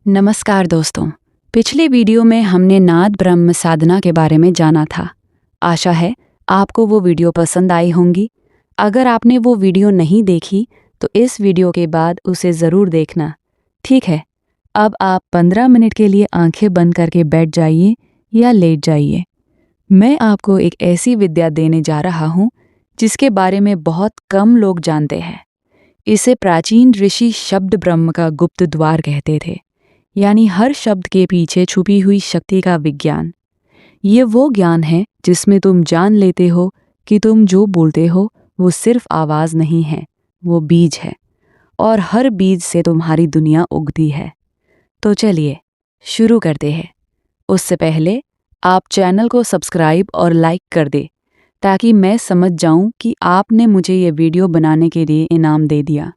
नमस्कार दोस्तों। पिछले वीडियो में हमने नाद ब्रह्म साधना के बारे में जाना था। आशा है आपको वो वीडियो पसंद आई होंगी। अगर आपने वो वीडियो नहीं देखी तो इस वीडियो के बाद उसे ज़रूर देखना। ठीक है, अब आप 15 मिनट के लिए आंखें बंद करके बैठ जाइए या लेट जाइए। मैं आपको एक ऐसी विद्या देने जा रहा हूँ जिसके बारे में बहुत कम लोग जानते हैं। इसे प्राचीन ऋषि शब्द ब्रह्म का गुप्त द्वार कहते थे, यानी हर शब्द के पीछे छुपी हुई शक्ति का विज्ञान। ये वो ज्ञान है जिसमें तुम जान लेते हो कि तुम जो बोलते हो वो सिर्फ आवाज़ नहीं है, वो बीज है, और हर बीज से तुम्हारी दुनिया उगती है। तो चलिए शुरू करते हैं। उससे पहले आप चैनल को सब्सक्राइब और लाइक कर दें ताकि मैं समझ जाऊं कि आपने मुझे ये वीडियो बनाने के लिए इनाम दे दिया।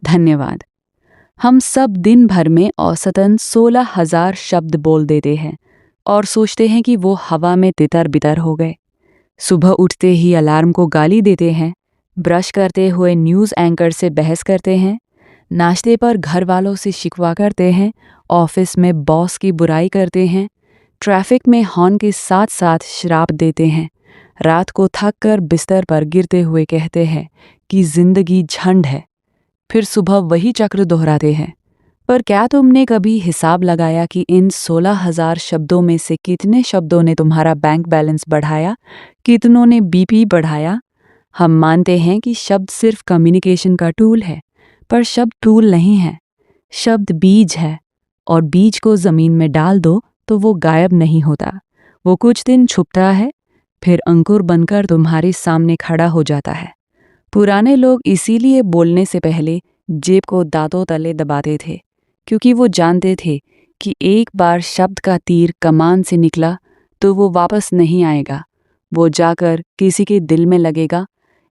धन्यवाद। हम सब दिन भर में औसतन 16,000 शब्द बोल देते हैं और सोचते हैं कि वो हवा में तितर बितर हो गए। सुबह उठते ही अलार्म को गाली देते हैं, ब्रश करते हुए न्यूज़ एंकर से बहस करते हैं, नाश्ते पर घर वालों से शिकवा करते हैं, ऑफिस में बॉस की बुराई करते हैं, ट्रैफिक में हॉर्न के साथ साथ श्राप देते हैं, रात को थक कर बिस्तर पर गिरते हुए कहते हैं कि जिंदगी झंड है, फिर सुबह वही चक्र दोहराते हैं। पर क्या तुमने कभी हिसाब लगाया कि इन 16,000 शब्दों में से कितने शब्दों ने तुम्हारा बैंक बैलेंस बढ़ाया, कितनों ने बीपी बढ़ाया? हम मानते हैं कि शब्द सिर्फ कम्युनिकेशन का टूल है, पर शब्द टूल नहीं है। शब्द बीज है, और बीज को ज़मीन में डाल दो तो वो गायब नहीं होता। वो कुछ दिन छुपता है, फिर अंकुर बनकर तुम्हारे सामने खड़ा हो जाता है। पुराने लोग इसीलिए बोलने से पहले जेब को दांतों तले दबाते थे, क्योंकि वो जानते थे कि एक बार शब्द का तीर कमान से निकला तो वो वापस नहीं आएगा। वो जाकर किसी के दिल में लगेगा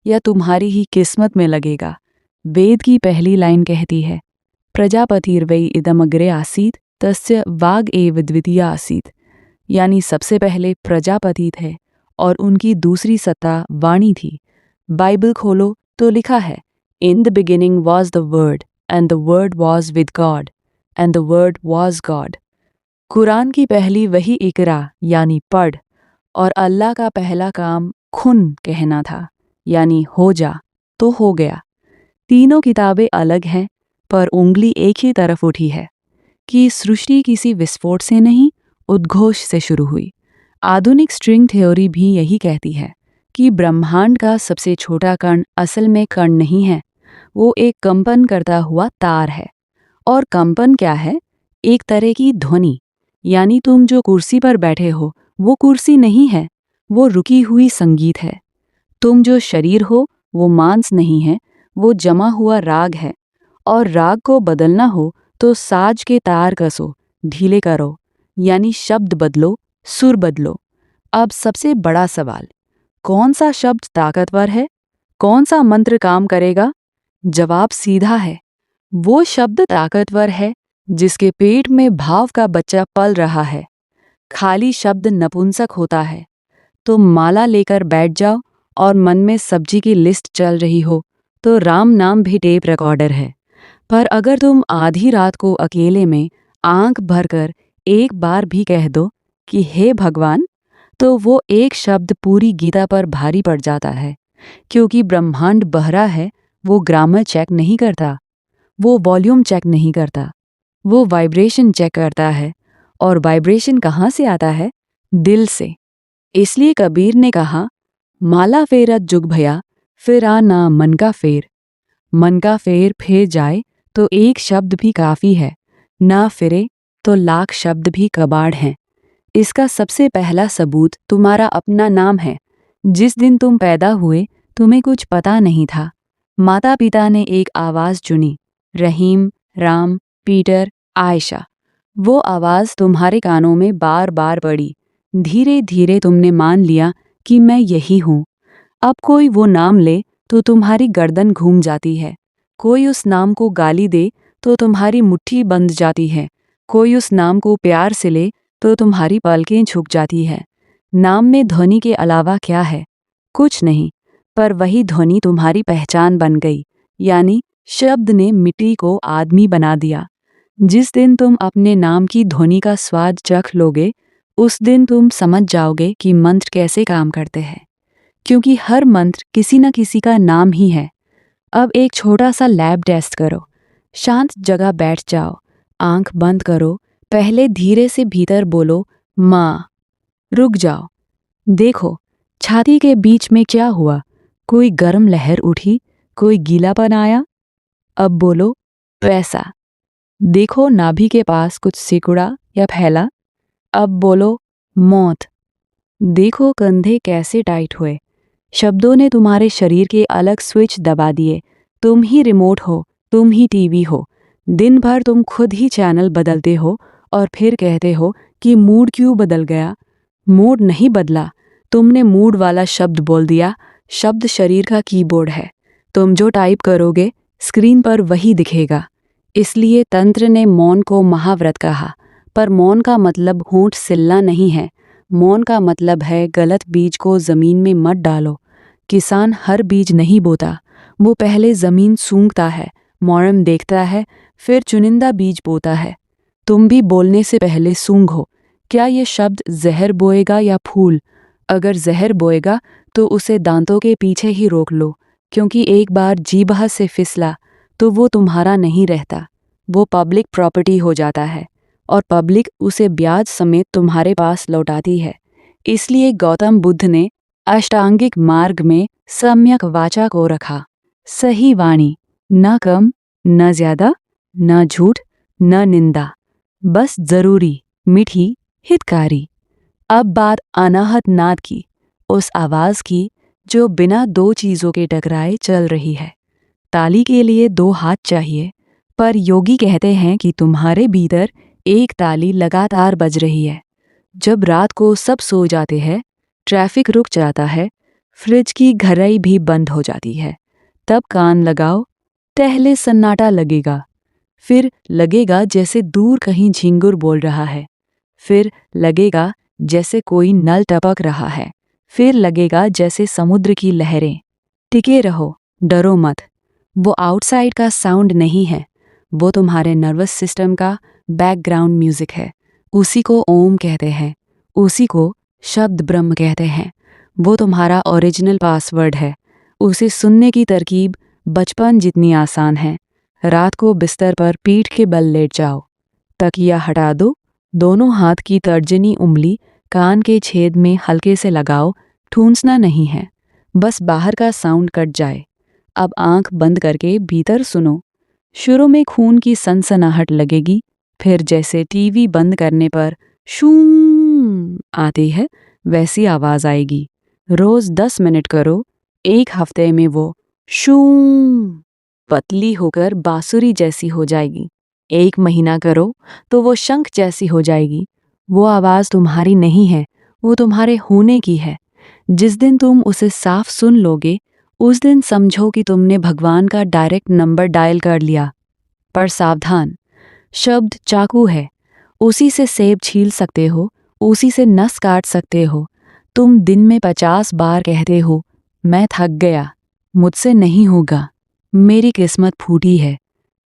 या तुम्हारी ही किस्मत में लगेगा। वेद की पहली लाइन कहती है, प्रजापतिर्वै इदमग्रे आसीत् तस्य वाग एव द्वितीया आसीत्, यानी सबसे पहले प्रजापति थे और उनकी दूसरी सत्ता वाणी थी। बाइबल खोलो तो लिखा है, in the beginning was the word and the word was with God and the word was God. Quran की पहली वही इकरा यानी पढ़, और अल्लाह का पहला काम खुन कहना था, यानी हो जा तो हो गया। तीनों किताबें अलग हैं, पर उंगली एक ही तरफ उठी है कि सृष्टि किसी विस्फोट से नहीं, उद्घोष से शुरू हुई। आधुनिक स्ट्रिंग थ्योरी भी यही कहती है कि ब्रह्मांड का सबसे छोटा कण असल में कण नहीं है, वो एक कंपन करता हुआ तार है। और कंपन क्या है? एक तरह की ध्वनि। यानी तुम जो कुर्सी पर बैठे हो वो कुर्सी नहीं है, वो रुकी हुई संगीत है। तुम जो शरीर हो वो मांस नहीं है, वो जमा हुआ राग है। और राग को बदलना हो तो साज के तार कसो, ढीले करो, यानी शब्द बदलो, सुर बदलो। अब सबसे बड़ा सवाल, कौन सा शब्द ताकतवर है? कौन सा मंत्र काम करेगा? जवाब सीधा है, वो शब्द ताकतवर है जिसके पेट में भाव का बच्चा पल रहा है। खाली शब्द नपुंसक होता है। तुम माला लेकर बैठ जाओ और मन में सब्जी की लिस्ट चल रही हो तो राम नाम भी टेप रिकॉर्डर है। पर अगर तुम आधी रात को अकेले में आंख भरकर एक बार भी कह दो कि हे भगवान, तो वो एक शब्द पूरी गीता पर भारी पड़ जाता है। क्योंकि ब्रह्मांड बहरा है, वो ग्रामर चेक नहीं करता, वो वॉल्यूम चेक नहीं करता, वो वाइब्रेशन चेक करता है। और वाइब्रेशन कहाँ से आता है? दिल से। इसलिए कबीर ने कहा, माला फेरत जुग भया, फिर आ ना मन का फेर। मन का फेर फिर जाए तो एक शब्द भी काफ़ी है, ना फिरे तो लाख शब्द भी कबाड़ हैं। इसका सबसे पहला सबूत तुम्हारा अपना नाम है। जिस दिन तुम पैदा हुए तुम्हें कुछ पता नहीं था। माता पिता ने एक आवाज़ चुनी, रहीम, राम, पीटर, आयशा। वो आवाज़ तुम्हारे कानों में बार बार पड़ी। धीरे धीरे तुमने मान लिया कि मैं यही हूँ। अब कोई वो नाम ले तो तुम्हारी गर्दन घूम जाती है। कोई उस नाम को गाली दे तो तुम्हारी मुट्ठी बंध जाती है। कोई उस नाम को प्यार से ले तो तुम्हारी पलकें झुक जाती है। नाम में ध्वनि के अलावा क्या है? कुछ नहीं, पर वही ध्वनि तुम्हारी पहचान बन गई। यानी शब्द ने मिट्टी को आदमी बना दिया। जिस दिन तुम अपने नाम की ध्वनि का स्वाद चख लोगे, उस दिन तुम समझ जाओगे कि मंत्र कैसे काम करते हैं, क्योंकि हर मंत्र किसी न किसी का नाम ही है। अब एक छोटा सा लैब टेस्ट करो। शांत जगह बैठ जाओ, आंख बंद करो, पहले धीरे से भीतर बोलो माँ। रुक जाओ, देखो छाती के बीच में क्या हुआ। कोई गर्म लहर उठी, कोई गीलापन आया। अब बोलो पैसा। देखो नाभि के पास कुछ सिकुड़ा या फैला। अब बोलो मौत। देखो कंधे कैसे टाइट हुए। शब्दों ने तुम्हारे शरीर के अलग स्विच दबा दिए। तुम ही रिमोट हो, तुम ही टीवी हो। दिन भर तुम खुद ही चैनल बदलते हो और फिर कहते हो कि मूड क्यों बदल गया। मूड नहीं बदला, तुमने मूड वाला शब्द बोल दिया। शब्द शरीर का कीबोर्ड है। तुम जो टाइप करोगे स्क्रीन पर वही दिखेगा। इसलिए तंत्र ने मौन को महाव्रत कहा, पर मौन का मतलब होंठ सिलना नहीं है। मौन का मतलब है गलत बीज को जमीन में मत डालो। किसान हर बीज नहीं बोता, वो पहले जमीन सूंघता है, मौसम देखता है, फिर चुनिंदा बीज बोता है। तुम भी बोलने से पहले सूंघो, क्या ये शब्द जहर बोएगा या फूल। अगर जहर बोएगा तो उसे दांतों के पीछे ही रोक लो, क्योंकि एक बार जीभ से फिसला तो वो तुम्हारा नहीं रहता, वो पब्लिक प्रॉपर्टी हो जाता है और पब्लिक उसे ब्याज समेत तुम्हारे पास लौटाती है। इसलिए गौतम बुद्ध ने अष्टांगिक मार्ग में सम्यक वाचा को रखा। सही वाणी, न कम न ज्यादा, न झूठ न निंदा, बस जरूरी, मीठी, हितकारी। अब बात अनाहत नाद की, उस आवाज की जो बिना दो चीजों के टकराए चल रही है। ताली के लिए दो हाथ चाहिए, पर योगी कहते हैं कि तुम्हारे भीतर एक ताली लगातार बज रही है। जब रात को सब सो जाते हैं, ट्रैफिक रुक जाता है, फ्रिज की घरई भी बंद हो जाती है, तब कान लगाओ। पहले सन्नाटा लगेगा, फिर लगेगा जैसे दूर कहीं झिंगुर बोल रहा है, फिर लगेगा जैसे कोई नल टपक रहा है, फिर लगेगा जैसे समुद्र की लहरें। टिके रहो, डरो मत। वो आउटसाइड का साउंड नहीं है, वो तुम्हारे नर्वस सिस्टम का बैकग्राउंड म्यूजिक है। उसी को ओम कहते हैं, उसी को शब्द ब्रह्म कहते हैं। वो तुम्हारा ओरिजिनल पासवर्ड है। उसे सुनने की तरकीब बचपन जितनी आसान है। रात को बिस्तर पर पीठ के बल लेट जाओ, तकिया हटा दो, दोनों हाथ की तर्जनी उंगली कान के छेद में हल्के से लगाओ। ठूंसना नहीं है, बस बाहर का साउंड कट जाए। अब आंख बंद करके भीतर सुनो। शुरू में खून की सनसनाहट लगेगी, फिर जैसे टीवी बंद करने पर शूं आती है वैसी आवाज आएगी। रोज 10 मिनट करो, एक हफ्ते में वो शूं पतली होकर बांसुरी जैसी हो जाएगी। 1 महीना करो तो वो शंख जैसी हो जाएगी। वो आवाज तुम्हारी नहीं है, वो तुम्हारे होने की है। जिस दिन तुम उसे साफ सुन लोगे, उस दिन समझो कि तुमने भगवान का डायरेक्ट नंबर डायल कर लिया। पर सावधान, शब्द चाकू है, उसी से सेब छील सकते हो, उसी से नस काट सकते हो। तुम दिन में 50 बार कहते हो मैं थक गया, मुझसे नहीं होगा, मेरी किस्मत फूटी है।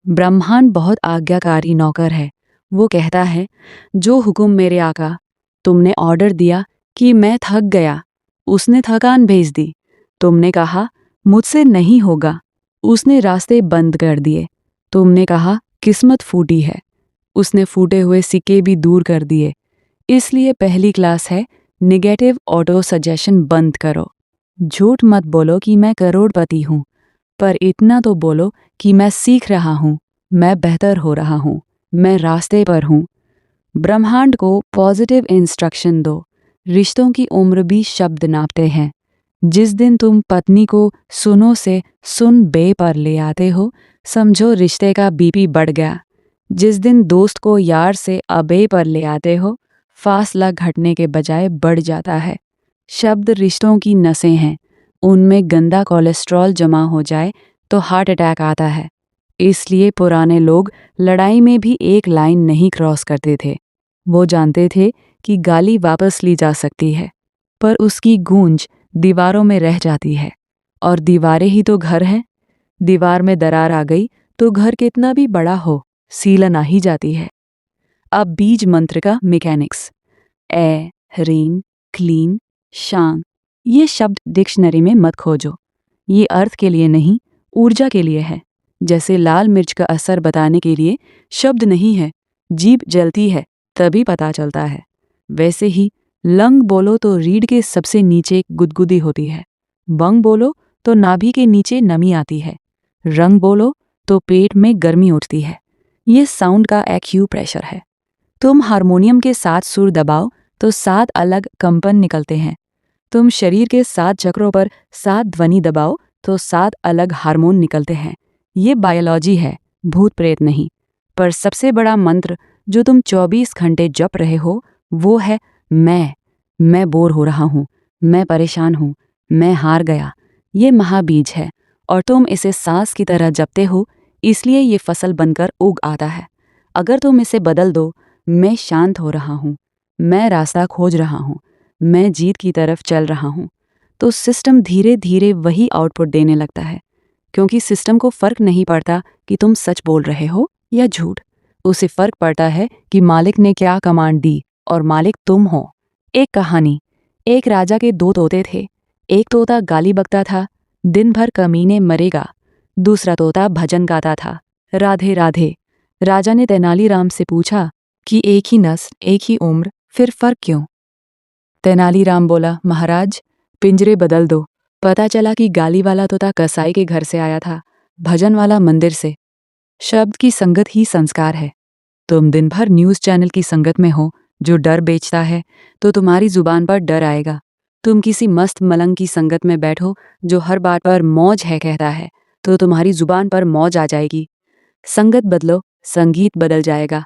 ब्रह्मांड बहुत आज्ञाकारी नौकर है। वो कहता है जो हुक्म मेरे आका। तुमने ऑर्डर दिया कि मैं थक गया, उसने थकान भेज दी। तुमने कहा मुझसे नहीं होगा, उसने रास्ते बंद कर दिए। तुमने कहा किस्मत फूटी है, उसने फूटे हुए सिक्के भी दूर कर दिए। इसलिए पहली क्लास है, निगेटिव ऑटो सजेशन बंद करो। झूठ मत बोलो कि मैं करोड़पति हूँ, पर इतना तो बोलो कि मैं सीख रहा हूँ, मैं बेहतर हो रहा हूँ, मैं रास्ते पर हूँ। ब्रह्मांड को पॉजिटिव इंस्ट्रक्शन दो। रिश्तों की उम्र भी शब्द नापते हैं। जिस दिन तुम पत्नी को सुनो से सुन बे पर ले आते हो, समझो रिश्ते का बीपी बढ़ गया। जिस दिन दोस्त को यार से अबे पर ले आते हो, फासला घटने के बजाय बढ़ जाता है। शब्द रिश्तों की नसें हैं, उनमें गंदा कोलेस्ट्रॉल जमा हो जाए तो हार्ट अटैक आता है। इसलिए पुराने लोग लड़ाई में भी एक लाइन नहीं क्रॉस करते थे। वो जानते थे कि गाली वापस ली जा सकती है, पर उसकी गूंज दीवारों में रह जाती है, और दीवारें ही तो घर हैं। दीवार में दरार आ गई तो घर कितना भी बड़ा हो, सीलन आ ही जाती है। अब बीज मंत्र का मैकेनिक्स। ए, ह्रीं, क्लीं, शां, ये शब्द डिक्शनरी में मत खोजो। ये अर्थ के लिए नहीं, ऊर्जा के लिए है। जैसे लाल मिर्च का असर बताने के लिए शब्द नहीं है, जीभ जलती है तभी पता चलता है। वैसे ही लंग बोलो तो रीढ़ के सबसे नीचे गुदगुदी होती है। बंग बोलो तो नाभि के नीचे नमी आती है। रंग बोलो तो पेट में गर्मी उठती है। ये साउंड का एक्यूप्रेशर है। तुम हारमोनियम के 7 सुर दबाओ तो 7 अलग कंपन निकलते हैं। तुम शरीर के 7 चक्रों पर 7 ध्वनि दबाओ तो 7 अलग हार्मोन निकलते हैं। ये बायोलॉजी है, भूत प्रेत नहीं। पर सबसे बड़ा मंत्र जो तुम 24 घंटे जप रहे हो वो है मैं बोर हो रहा हूँ, मैं परेशान हूँ, मैं हार गया। ये महाबीज है और तुम इसे सांस की तरह जपते हो, इसलिए ये फसल बनकर उग आता है। अगर तुम इसे बदल दो, मैं शांत हो रहा हूँ, मैं रास्ता खोज रहा हूँ, मैं जीत की तरफ चल रहा हूँ, तो सिस्टम धीरे धीरे वही आउटपुट देने लगता है। क्योंकि सिस्टम को फर्क नहीं पड़ता कि तुम सच बोल रहे हो या झूठ। उसे फर्क पड़ता है कि मालिक ने क्या कमांड दी और मालिक तुम हो। एक कहानी। एक राजा के 2 तोते थे। एक तोता गाली बकता था, दिन भर कमीने मरेगा। दूसरा तोता भजन गाता था, राधे राधे। राजा ने तेनालीराम से पूछा कि एक ही नस्ल, एक ही उम्र, फिर फर्क क्यों? तेनालीराम बोला, महाराज पिंजरे बदल दो। पता चला कि गाली वाला तोता कसाई के घर से आया था, भजन वाला मंदिर से। शब्द की संगत ही संस्कार है। तुम दिन भर न्यूज़ चैनल की संगत में हो जो डर बेचता है, तो तुम्हारी जुबान पर डर आएगा। तुम किसी मस्त मलंग की संगत में बैठो जो हर बात पर मौज है कहता है, तो तुम्हारी जुबान पर मौज आ जाएगी। संगत बदलो, संगीत बदल जाएगा।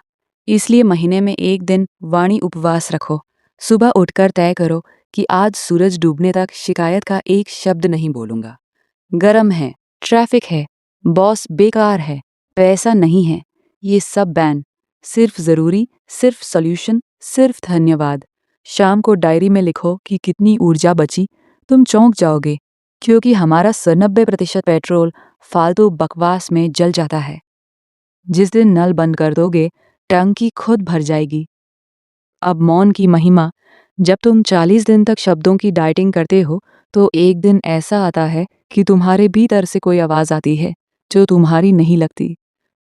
इसलिए महीने में एक दिन वाणी उपवास रखो। सुबह उठकर तय करो कि आज सूरज डूबने तक शिकायत का एक शब्द नहीं बोलूंगा। गरम है, ट्रैफिक है, बॉस बेकार है, पैसा नहीं है, ये सब बैन। सिर्फ जरूरी, सिर्फ सॉल्यूशन, सिर्फ धन्यवाद। शाम को डायरी में लिखो कि कितनी ऊर्जा बची। तुम चौंक जाओगे, क्योंकि हमारा 90% पेट्रोल फालतू बकवास में जल जाता है। जिस दिन नल बंद कर दोगे, टंकी खुद भर जाएगी। अब मौन की महिमा। जब तुम 40 दिन तक शब्दों की डाइटिंग करते हो, तो एक दिन ऐसा आता है कि तुम्हारे भीतर से कोई आवाज़ आती है जो तुम्हारी नहीं लगती।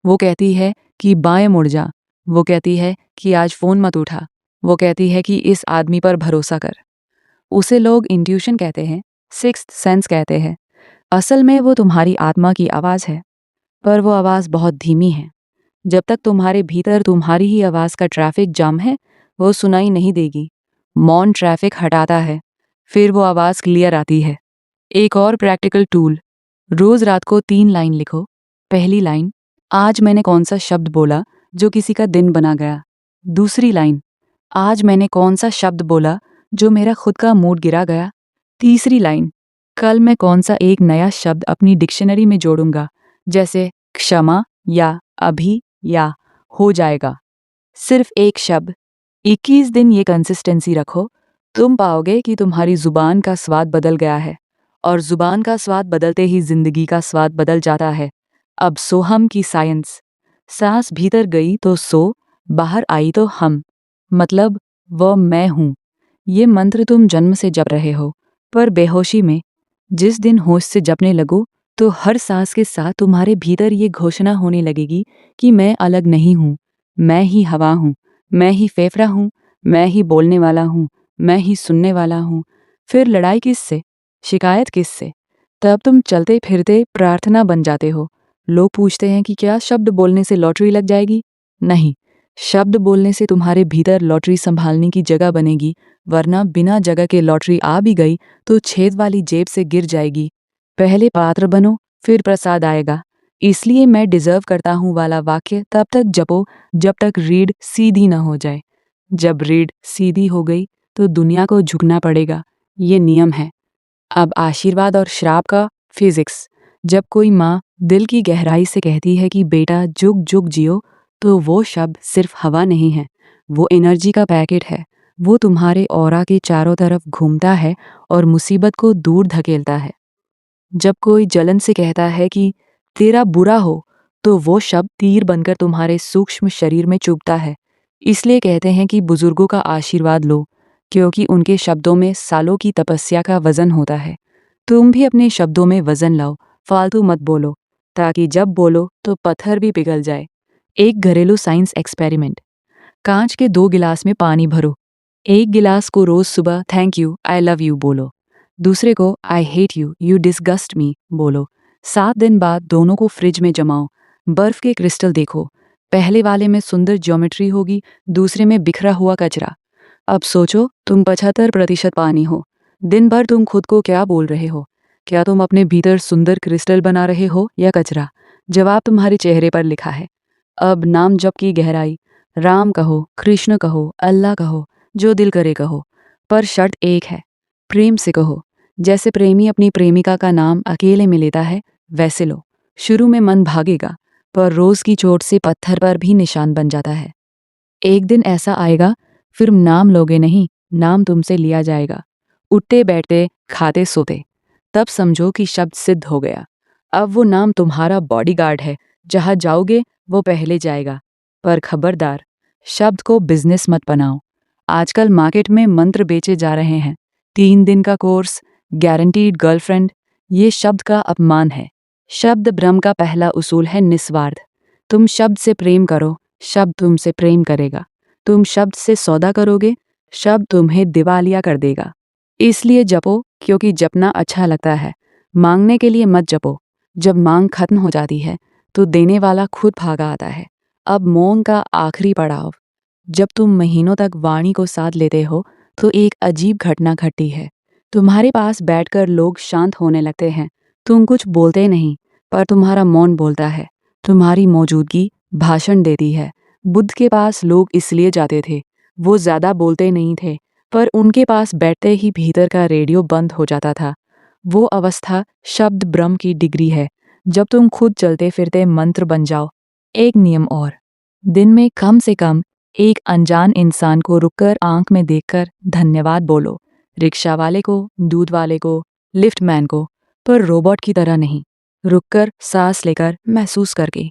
वो कहती है कि बाएं मुड़ जा। वो कहती है कि आज फ़ोन मत उठा। वो कहती है कि इस आदमी पर भरोसा कर। उसे लोग इंट्यूशन कहते हैं, सिक्स्थ सेंस कहते हैं। असल में वो तुम्हारी आत्मा की आवाज़ है, पर वो आवाज़ बहुत धीमी है। जब तक तुम्हारे भीतर तुम्हारी ही आवाज़ का ट्रैफिक जाम है, वो सुनाई नहीं देगी। मौन ट्रैफिक हटाता है, फिर वो आवाज़ क्लियर आती है। एक और प्रैक्टिकल टूल। रोज़ रात को 3 लाइन लिखो। पहली लाइन, आज मैंने कौन सा शब्द बोला जो किसी का दिन बना गया। दूसरी लाइन, आज मैंने कौन सा शब्द बोला जो मेरा खुद का मूड गिरा गया। तीसरी लाइन, कल मैं कौन सा एक नया शब्द अपनी डिक्शनरी में जोड़ूंगा, जैसे क्षमा या अभी या हो जाएगा। सिर्फ एक शब्द। 21 दिन ये कंसिस्टेंसी रखो, तुम पाओगे कि तुम्हारी जुबान का स्वाद बदल गया है। और जुबान का स्वाद बदलते ही जिंदगी का स्वाद बदल जाता है। अब सोहम की साइंस। सांस भीतर गई तो सो, बाहर आई तो हम, मतलब वो मैं हूँ। ये मंत्र तुम जन्म से जप रहे हो, पर बेहोशी में। जिस दिन होश से जपने लगो, तो हर सांस के साथ तुम्हारे भीतर ये घोषणा होने लगेगी कि मैं अलग नहीं हूँ, मैं ही हवा हूँ, मैं ही फेफड़ा हूँ, मैं ही बोलने वाला हूँ, मैं ही सुनने वाला हूँ। फिर लड़ाई किससे, शिकायत किससे? तब तुम चलते फिरते प्रार्थना बन जाते हो। लोग पूछते हैं कि क्या शब्द बोलने से लॉटरी लग जाएगी? नहीं, शब्द बोलने से तुम्हारे भीतर लॉटरी संभालने की जगह बनेगी, वरना बिना जगह के लॉटरी आ भी गई तो छेद वाली जेब से गिर जाएगी। पहले पात्र बनो, फिर प्रसाद आएगा। इसलिए मैं डिजर्व करता हूँ वाला वाक्य तब तक जपो जब तक रीढ़ सीधी न हो जाए। जब रीढ़ सीधी हो गई तो दुनिया को झुकना पड़ेगा, ये नियम है। अब आशीर्वाद और श्राप का फिजिक्स। जब कोई माँ दिल की गहराई से कहती है कि बेटा जुग जुग जियो, तो वो शब्द सिर्फ हवा नहीं है, वो एनर्जी का पैकेट है। वो तुम्हारे ऑरा के चारों तरफ घूमता है और मुसीबत को दूर धकेलता है। जब कोई जलन से कहता है कि तेरा बुरा हो, तो वो शब्द तीर बनकर तुम्हारे सूक्ष्म शरीर में चुभता है। इसलिए कहते हैं कि बुजुर्गों का आशीर्वाद लो, क्योंकि उनके शब्दों में सालों की तपस्या का वजन होता है। तुम भी अपने शब्दों में वजन लाओ, फालतू मत बोलो, ताकि जब बोलो तो पत्थर भी पिघल जाए। एक घरेलू साइंस एक्सपेरिमेंट। कांच के 2 गिलास में पानी भरो। एक गिलास को रोज सुबह thank you, I love you बोलो। दूसरे को I hate you, you disgust me बोलो। 7 दिन बाद दोनों को फ्रिज में जमाओ। बर्फ के क्रिस्टल देखो। पहले वाले में सुंदर ज्योमेट्री होगी, दूसरे में बिखरा हुआ कचरा। अब सोचो, तुम 75% पानी हो। दिन भर तुम खुद को क्या बोल रहे हो? क्या तुम अपने भीतर सुंदर क्रिस्टल बना रहे हो या कचरा? जवाब तुम्हारे चेहरे पर लिखा है। अब नाम जप की गहराई। राम कहो, कृष्ण कहो, अल्लाह कहो, जो दिल करे कहो, पर शर्त एक है, प्रेम से कहो। जैसे प्रेमी अपनी प्रेमिका का नाम अकेले में लेता है, वैसे लो। शुरू में मन भागेगा, पर रोज की चोट से पत्थर पर भी निशान बन जाता है। एक दिन ऐसा आएगा, फिर नाम लोगे नहीं, नाम तुमसे लिया जाएगा। उठते बैठते, खाते सोते, तब समझो कि शब्द सिद्ध हो गया। अब वो नाम तुम्हारा बॉडीगार्ड है, जहां जाओगे वो पहले जाएगा। पर खबरदार, शब्द को बिजनेस मत बनाओ। आजकल मार्केट में मंत्र बेचे जा रहे हैं। 3 दिन का कोर्स, गारंटीड गर्लफ्रेंड। ये शब्द का अपमान है। शब्द ब्रह्म का पहला उसूल है निस्वार्थ। तुम शब्द से प्रेम करो, शब्द तुमसे प्रेम करेगा। तुम शब्द से सौदा करोगे, शब्द तुम्हें दिवालिया कर देगा। इसलिए जपो, क्योंकि जपना अच्छा लगता है। मांगने के लिए मत जपो। जब मांग खत्म हो जाती है तो देने वाला खुद भागा आता है। अब मौन का आखिरी पड़ाव। जब तुम महीनों तक वाणी को साथ लेते हो तो एक अजीब घटना घटती है। तुम्हारे पास बैठकर लोग शांत होने लगते हैं। तुम कुछ बोलते नहीं, पर तुम्हारा मौन बोलता है। तुम्हारी मौजूदगी भाषण देती है। बुद्ध के पास लोग इसलिए जाते थे, वो ज्यादा बोलते नहीं थे, पर उनके पास बैठते ही भीतर का रेडियो बंद हो जाता था। वो अवस्था शब्द ब्रह्म की डिग्री है। जब तुम खुद चलते फिरते मंत्र बन जाओ। एक नियम और, दिन में कम से कम एक अनजान इंसान को रुककर आंख में देखकर धन्यवाद बोलो। रिक्शा वाले को, दूध वाले को, लिफ्ट मैन को, पर रोबोट की तरह नहीं। रुककर, सांस लेकर, महसूस करके।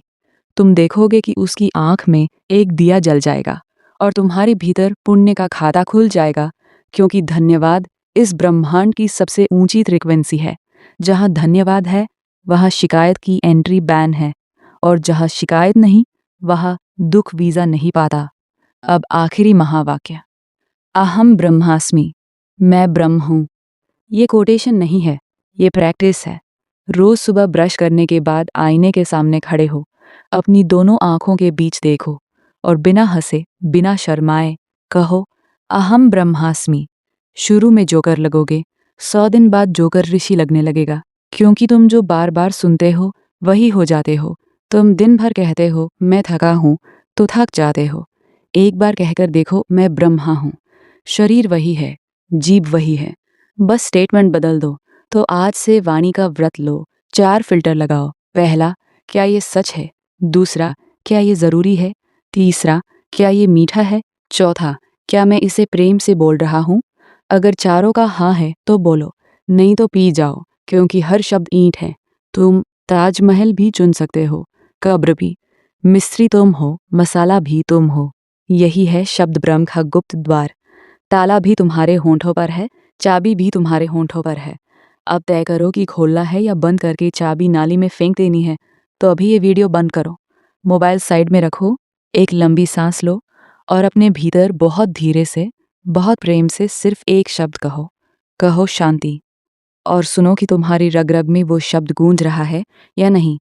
तुम देखोगे कि उसकी आंख में एक दिया जल जाएगा और तुम्हारे भीतर पुण्य का खाता खुल जाएगा, क्योंकि धन्यवाद इस ब्रह्मांड की सबसे ऊंची फ्रीक्वेंसी है। जहां धन्यवाद है, वहां शिकायत की एंट्री बैन है, और जहां शिकायत नहीं, वहां दुख वीजा नहीं पाता। अब आखिरी महावाक्य, अहम ब्रह्मास्मि, मैं ब्रह्म हूं। ये कोटेशन नहीं है, ये प्रैक्टिस है। रोज सुबह ब्रश करने के बाद आईने के सामने खड़े हो, अपनी दोनों आंखों के बीच देखो और बिना हंसे, बिना शर्माए कहो, अहम ब्रह्मास्मि। शुरू में जोकर लगोगे, 100 दिन बाद जोकर ऋषि लगने लगेगा, क्योंकि तुम जो बार बार सुनते हो वही हो जाते हो। तुम दिन भर कहते हो मैं थका हूं, तो थक जाते हो। एक बार कहकर देखो मैं ब्रह्मा हूं। शरीर वही है, जीभ वही है, बस स्टेटमेंट बदल दो। तो आज से वाणी का व्रत लो। 4 फिल्टर लगाओ। पहला, क्या ये सच है? दूसरा, क्या ये जरूरी है? तीसरा, क्या ये मीठा है? चौथा, क्या मैं इसे प्रेम से बोल रहा हूँ? अगर चारों का हाँ है तो बोलो, नहीं तो पी जाओ, क्योंकि हर शब्द ईंट है। तुम ताजमहल भी चुन सकते हो, कब्र भी। मिस्त्री तुम हो, मसाला भी तुम हो। यही है शब्द ब्रह्म का गुप्त द्वार। ताला भी तुम्हारे होंठों पर है, चाबी भी तुम्हारे होंठों पर है। अब तय करो कि खोलना है या बंद करके चाबी नाली में फेंक देनी है। तो अभी ये वीडियो बंद करो, मोबाइल साइड में रखो, एक लंबी सांस लो और अपने भीतर बहुत धीरे से, बहुत प्रेम से सिर्फ एक शब्द कहो। कहो शांति, और सुनो कि तुम्हारी रग रग में वो शब्द गूंज रहा है या नहीं।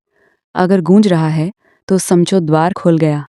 अगर गूंज रहा है तो समझो द्वार खुल गया।